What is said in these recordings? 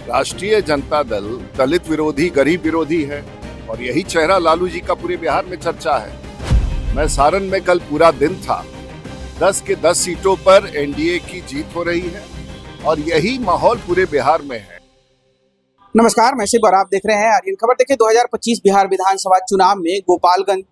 राष्ट्रीय जनता दल दलित विरोधी, गरीब विरोधी है और यही चेहरा लालू जी का पूरे बिहार में चर्चा है। मैं सारण में कल पूरा दिन था। 10 के 10 सीटों पर एनडीए की जीत हो रही है और यही माहौल पूरे बिहार में है। नमस्कार, मैं शिव और आप देख रहे हैं आर्यन खबर। देखिए, 2025 बिहार विधानसभा चुनाव में गोपालगंज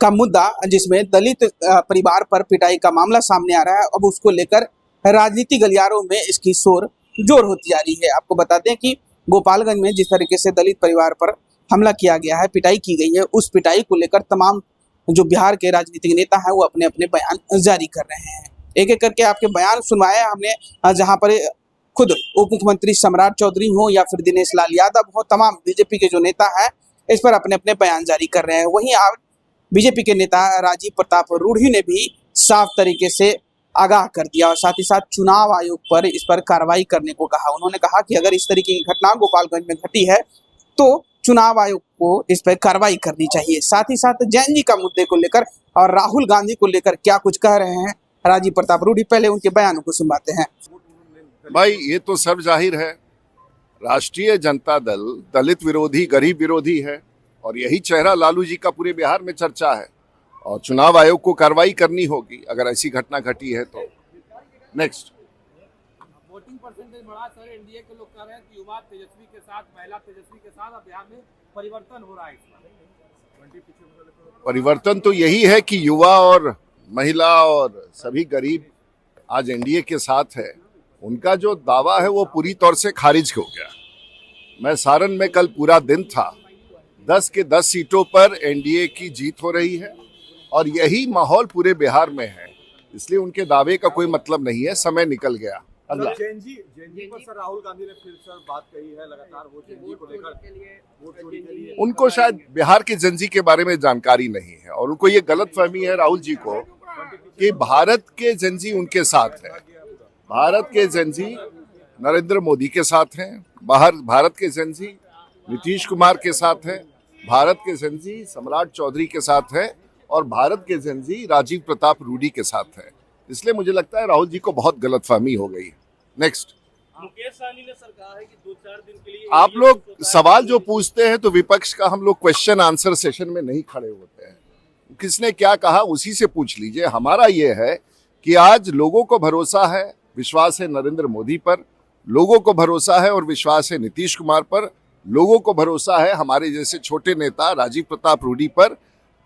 का मुद्दा, जिसमें दलित परिवार पर पिटाई का मामला सामने आ रहा है, अब उसको लेकर राजनीति गलियारों में इसकी शोर जोर होती जा रही है। आपको बता दें कि गोपालगंज में जिस तरीके से दलित परिवार पर हमला किया गया है, पिटाई की गई है, उस पिटाई को लेकर तमाम जो बिहार के राजनीतिक नेता हैं वो अपने अपने बयान जारी कर रहे हैं। एक एक करके आपके बयान सुनवाए हमने, जहां पर खुद उप मुख्यमंत्री सम्राट चौधरी हो या फिर दिनेश लाल यादव हो, तमाम बीजेपी के जो नेता हैं इस पर अपने अपने बयान जारी कर रहे हैं। वहीं आज बीजेपी के नेता राजीव प्रताप रूढ़ी ने भी साफ तरीके से आगाह कर दिया और साथ ही साथ चुनाव आयोग पर इस पर कार्रवाई करने को कहा। उन्होंने कहा कि अगर इस तरीके की घटना गोपालगंज में घटी है तो चुनाव आयोग को इस पर कार्रवाई करनी चाहिए। साथ ही साथ जैन जी का मुद्दे को लेकर और राहुल गांधी को लेकर क्या कुछ कह रहे हैं राजीव प्रताप रूढ़ी, पहले उनके बयानों को सुनवाते हैं। भाई, ये तो सब जाहिर है, राष्ट्रीय जनता दल दलित विरोधी, गरीब विरोधी है और यही चेहरा लालू जी का पूरे बिहार में चर्चा है और चुनाव आयोग को कार्रवाई करनी होगी अगर ऐसी घटना घटी है तो। नेक्स्ट, वोटिंग परसेंटेज बढ़ा सर, एनडीए के लोग कह रहे हैं कि युवा तेजस्वी के साथ, महिला तेजस्वी के साथ अब बिहार में परिवर्तन हो रहा है। परिवर्तन तो यही है कि युवा और महिला और सभी गरीब आज एनडीए के साथ है। उनका जो दावा है वो पूरी तौर से खारिज हो गया। मैं सारण में कल पूरा दिन था। 10 के 10 सीटों पर एनडीए की जीत हो रही है और यही माहौल पूरे बिहार में है, इसलिए उनके दावे का कोई मतलब नहीं है। समय निकल गया। अगला, जेनजी पर सर राहुल गांधी ने फिर सर बात कही है लगातार, वो जेनजी को लेकर वोट चोरी के लिए। उनको शायद बिहार के जेनजी के बारे में जानकारी नहीं है और उनको ये गलतफहमी है राहुल जी को कि भारत के जेनजी उनके साथ है। भारत के जेनजी नरेंद्र मोदी के साथ हैं, भारत के जेनजी नीतीश कुमार के साथ हैं, भारत के जेनजी सम्राट चौधरी के साथ है और भारत के जेनजी राजीव प्रताप रूढ़ी के साथ है। इसलिए मुझे लगता है राहुल जी को बहुत गलतफहमी हो गई। नेक्स्ट, मुकेश सहनी ने सर कहा है कि 2-4 दिन के लिए आप लोग सवाल जो पूछते हैं तो विपक्ष का हम लोग क्वेश्चन आंसर सेशन में नहीं खड़े होते हैं। किसने क्या कहा उसी से पूछ लीजिए। हमारा ये है कि आज लोगों को भरोसा है, विश्वास है नरेंद्र मोदी पर, लोगों को भरोसा है और विश्वास है नीतीश कुमार पर, लोगों को भरोसा है हमारे जैसे छोटे नेता राजीव प्रताप रूढ़ी पर।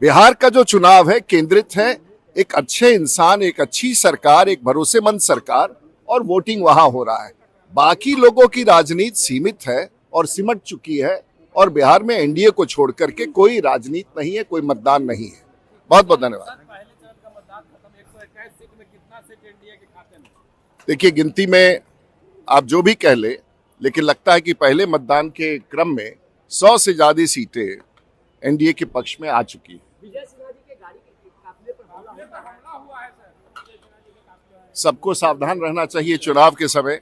बिहार का जो चुनाव है केंद्रित है एक अच्छे इंसान, एक अच्छी सरकार, एक भरोसेमंद सरकार, और वोटिंग वहां हो रहा है। बाकी लोगों की राजनीति सीमित है और सिमट चुकी है और बिहार में एनडीए को छोड़ करके कोई राजनीति नहीं है, कोई मतदान नहीं है। बहुत बहुत धन्यवाद। देखिए, गिनती में आप जो भी कह ले, लेकिन लगता है कि पहले मतदान के क्रम में 100 से ज्यादा सीटें एनडीए के पक्ष में आ चुकी है। सबको सावधान रहना चाहिए चुनाव के समय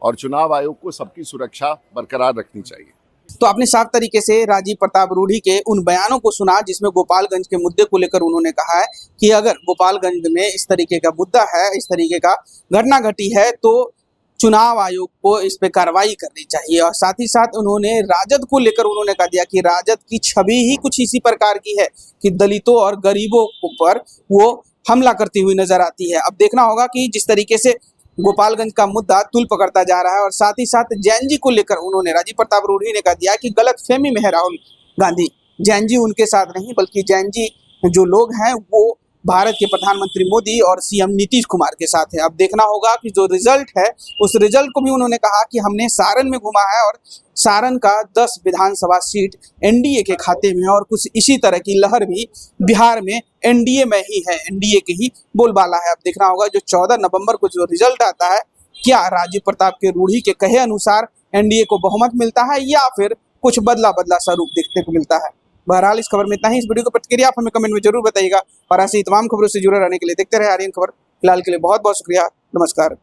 और चुनाव आयोग को सबकी सुरक्षा बरकरार रखनी चाहिए। तो आपने साफ तरीके से राजीव प्रताप रूढ़ी के उन बयानों को सुना जिसमें गोपालगंज के मुद्दे को लेकर उन्होंने कहा है कि अगर गोपालगंज में इस तरीके का मुद्दा है, इस तरीके का घटना घटी है तो चुनाव आयोग को इस पे कार्रवाई करनी चाहिए। और साथ ही साथ उन्होंने राजद को लेकर उन्होंने कह दिया कि राजद की छवि ही कुछ इसी प्रकार की है कि दलितों और गरीबों पर वो हमला करती हुई नजर आती है। अब देखना होगा कि जिस तरीके से गोपालगंज का मुद्दा तुल पकड़ता जा रहा है और साथ ही साथ जैन जी को लेकर उन्होंने राजीव प्रताप रूढ़ी ने कह दिया कि गलतफहमी में है राहुल गांधी। जैन जी उनके साथ नहीं, बल्कि जैन जी जो लोग हैं वो भारत के प्रधानमंत्री मोदी और सीएम नीतीश कुमार के साथ है। अब देखना होगा कि जो रिजल्ट है उस रिजल्ट को भी उन्होंने कहा कि हमने सारण में घुमा है और सारण का 10 विधानसभा सीट एनडीए के खाते में, और कुछ इसी तरह की लहर भी बिहार में एनडीए में ही है, एनडीए के ही बोलबाला है। अब देखना होगा जो 14 नवंबर को जो रिजल्ट आता है, क्या राजीव प्रताप के रूढ़ी के कहे अनुसार एनडीए को बहुमत मिलता है या फिर कुछ बदला बदला रूप देखने को मिलता है। बहरहाल इस खबर में इतना ही। इस वीडियो को प्रतिक्रिया आप हमें कमेंट में जरूर बताइएगा और ऐसी तमाम खबरों से जुड़े रहने के लिए देखते रहे आर्यन खबर। फिलहाल के लिए बहुत बहुत शुक्रिया। नमस्कार।